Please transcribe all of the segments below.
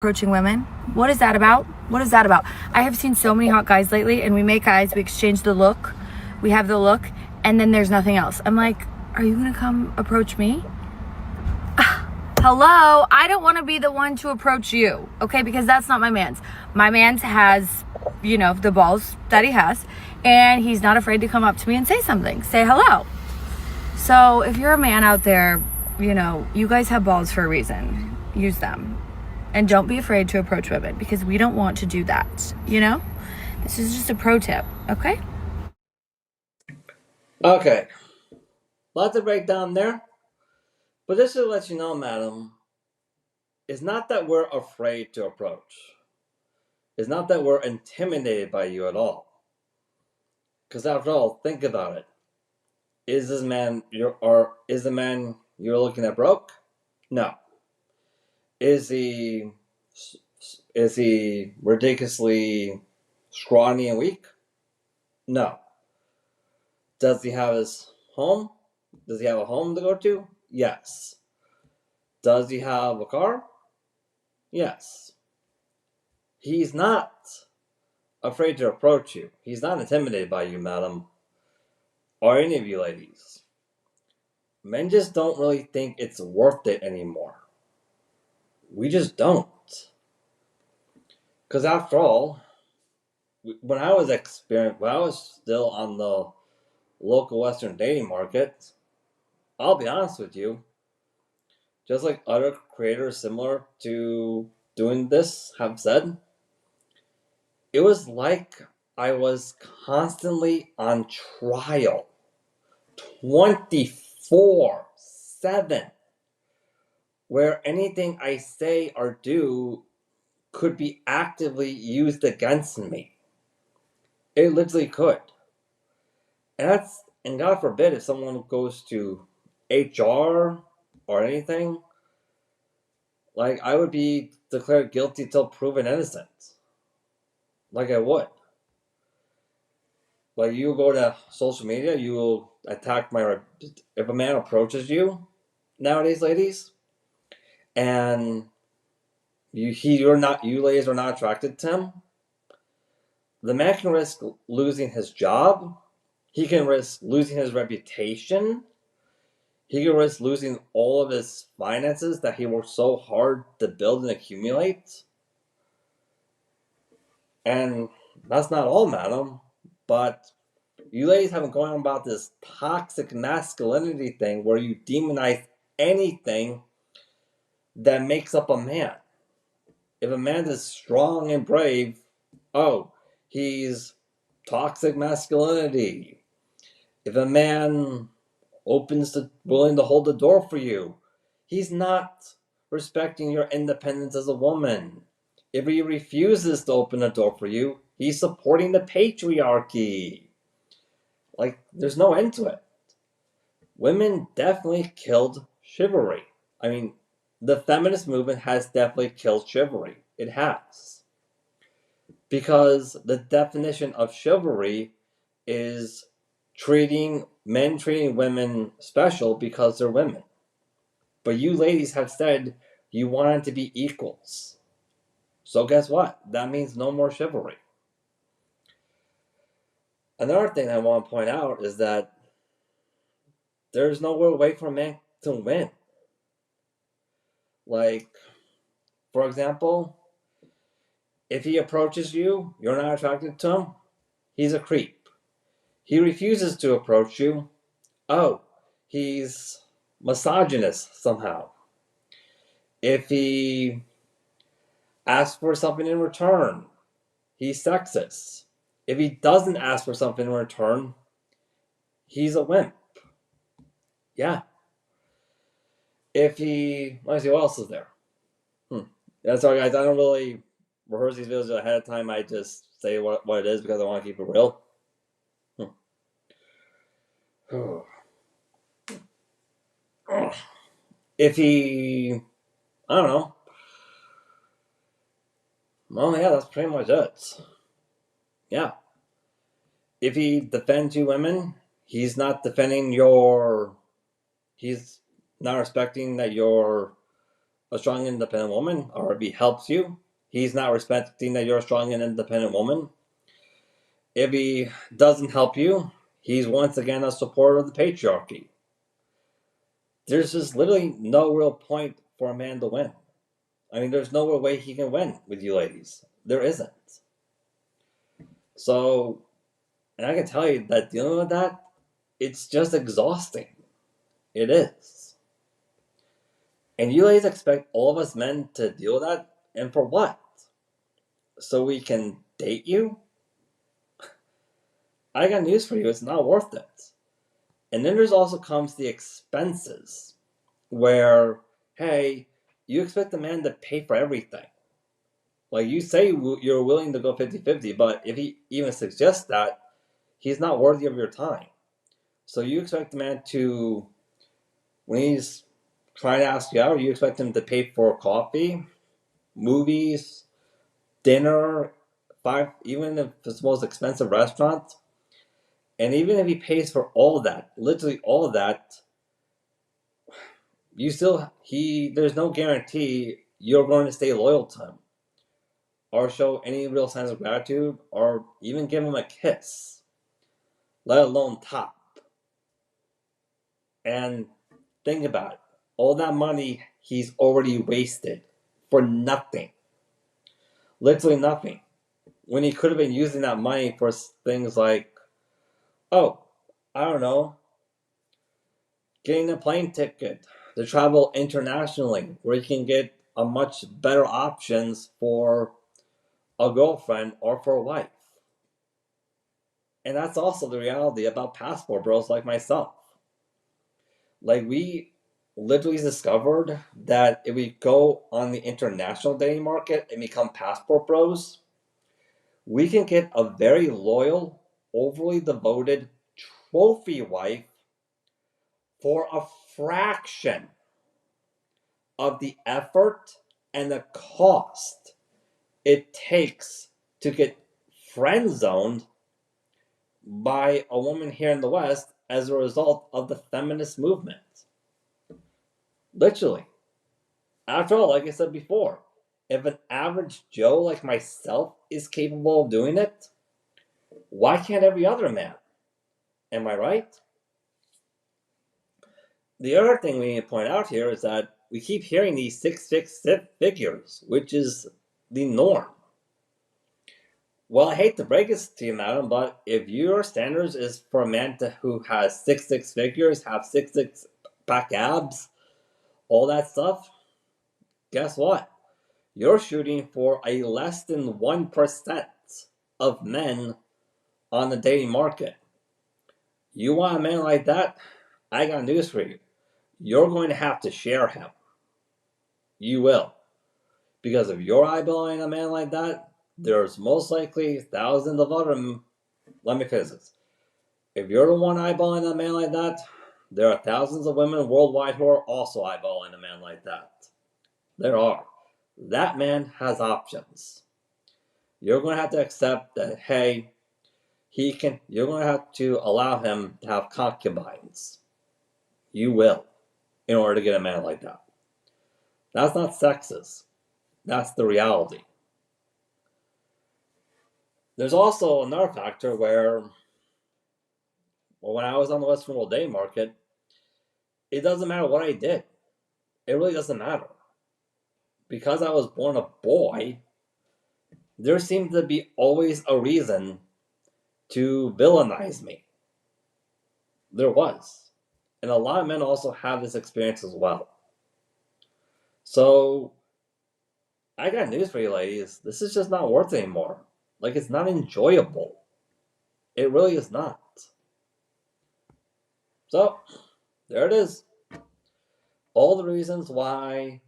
approaching women. What is that about? What is that about? I have seen so many hot guys lately, and we make eyes, we exchange the look, we have the look, and then there's nothing else. I'm like, are you gonna come approach me? Hello, I don't want to be the one to approach you, okay? Because that's not my man's. My man's has, the balls that he has, and he's not afraid to come up to me and say something, say hello. So if you're a man out there, you guys have balls for a reason. Use them. And don't be afraid to approach women, because we don't want to do that, This is just a pro tip, okay? Okay. Lots to break down there. But this should let you know, madam, it's not that we're afraid to approach. It's not that we're intimidated by you at all. Because after all, think about it. Is the man you're looking at broke? No. Is he ridiculously scrawny and weak? No. Does he have his home? Does he have a home to go to? Yes. Does he have a car? Yes. He's not afraid to approach you. He's not intimidated by you, madam, or any of you ladies. Men just don't really think it's worth it anymore. We just don't. Because after all, when I was still on the local Western dating market, I'll be honest with you, just like other creators similar to doing this have said, it was like I was constantly on trial 24/7, where anything I say or do could be actively used against me. It literally could. And God forbid if someone goes to HR or anything, like I would be declared guilty till proven innocent. Like I would. Like you go to social media, you will attack if a man approaches you nowadays, ladies, and you ladies are not attracted to him, the man can risk losing his job, he can risk losing his reputation, he can risk losing all of his finances that he worked so hard to build and accumulate. And that's not all, madam, but you ladies have been going on about this toxic masculinity thing where you demonize anything that makes up a man. If a man is strong and brave, oh, he's toxic masculinity. If a man willing to hold the door for you, he's not respecting your independence as a woman. If he refuses to open the door for you, he's supporting the patriarchy. Like, there's no end to it. Women definitely killed chivalry. I mean, the feminist movement has definitely killed chivalry. It has. Because the definition of chivalry is treating women special because they're women. But you ladies have said you want to be equals. So guess what? That means no more chivalry. Another thing I want to point out is that there's no way for a man to win. Like, for example, if he approaches you, you're not attracted to him, he's a creep. He refuses to approach you, oh, he's misogynist somehow. If he asks for something in return, he's sexist. If he doesn't ask for something in return, he's a wimp. Yeah. Let me see, what else is there? That's all, guys. I don't really rehearse these videos ahead of time. I just say what it is because I want to keep it real. If he, I don't know. Well, yeah, that's pretty much it. Yeah. If he defends you women, he's not defending he's not respecting that you're a strong independent woman, or if he helps you, he's not respecting that you're a strong and independent woman. If he doesn't help you, he's once again a supporter of the patriarchy. There's just literally no real point for a man to win. I mean, there's no real way he can win with you ladies. There isn't. So, and I can tell you that dealing with that, it's just exhausting. It is. And you ladies expect all of us men to deal with that? And for what? So we can date you? I got news for you, it's not worth it. And then there's also comes the expenses, where, hey, you expect the man to pay for everything. Like, you say you're willing to go 50-50, but if he even suggests that, he's not worthy of your time. So you expect the man to, when he's trying to ask you out, you expect him to pay for coffee, movies, dinner, even if it's the most expensive restaurant. And even if he pays for all that, literally all of that, there's no guarantee you're going to stay loyal to him, or show any real signs of gratitude, or even give him a kiss, let alone top. And think about it. All that money he's already wasted for nothing. Literally nothing. When he could have been using that money for things like, oh, I don't know, getting a plane ticket to travel internationally, where you can get a much better options for a girlfriend or for a wife. And that's also the reality about passport bros like myself. Like, we literally discovered that if we go on the international dating market and become passport bros, we can get a very loyal, overly devoted trophy wife for a fraction of the effort and the cost it takes to get friend zoned by a woman here in the West as a result of the feminist movement. Literally. After all, like I said before, if an average Joe like myself is capable of doing it, why can't every other man? Am I right? The other thing we need to point out here is that we keep hearing these six figures, which is the norm. Well, I hate to break this to you, madam, but if your standards is for a man who has six figures, have six pack abs, all that stuff, guess what? You're shooting for a less than 1% of men on the dating market. You want a man like that? I got news for you. You're going to have to share him. You will. Because if you're eyeballing a man like that, there's most likely thousands of other. Let me finish this. If you're the one eyeballing a man like that, there are thousands of women worldwide who are also eyeballing a man like that. There are. That man has options. You're going to have to accept that, hey, you're going to have to allow him to have concubines. You will, in order to get a man like that. That's not sexist. That's the reality. There's also another factor where, when I was on the Western World Day market, it doesn't matter what I did. It really doesn't matter. Because I was born a boy, there seemed to be always a reason to villainize me. There was. And a lot of men also have this experience as well. So, I got news for you ladies. This is just not worth it anymore. Like, it's not enjoyable. It really is not. So, there it is. All the reasons why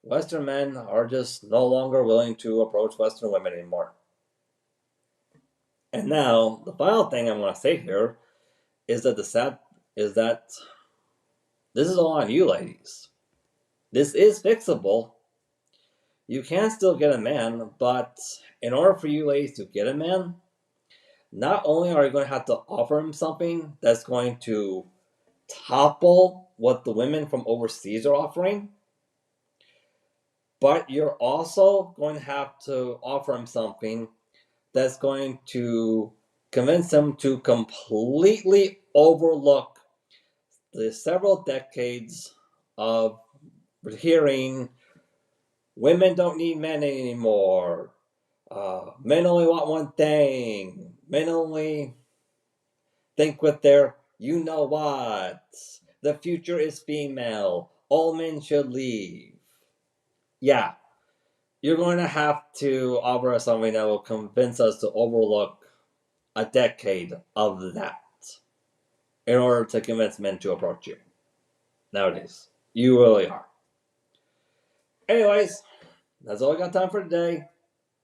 Western men are just no longer willing to approach Western women anymore. And now, the final thing I want to say here is that this is all on you ladies. This is fixable. You can still get a man, but in order for you ladies to get a man, not only are you going to have to offer him something that's going to topple what the women from overseas are offering, But you're also going to have to offer him something that's going to convince him to completely overlook the several decades of hearing women don't need men anymore. Men only want one thing. Men only think with their you know what. The future is female. All men should leave. Yeah, you're going to have to offer us something that will convince us to overlook a decade of that in order to convince men to approach you. Nowadays, you really are. Anyways, that's all I got time for today.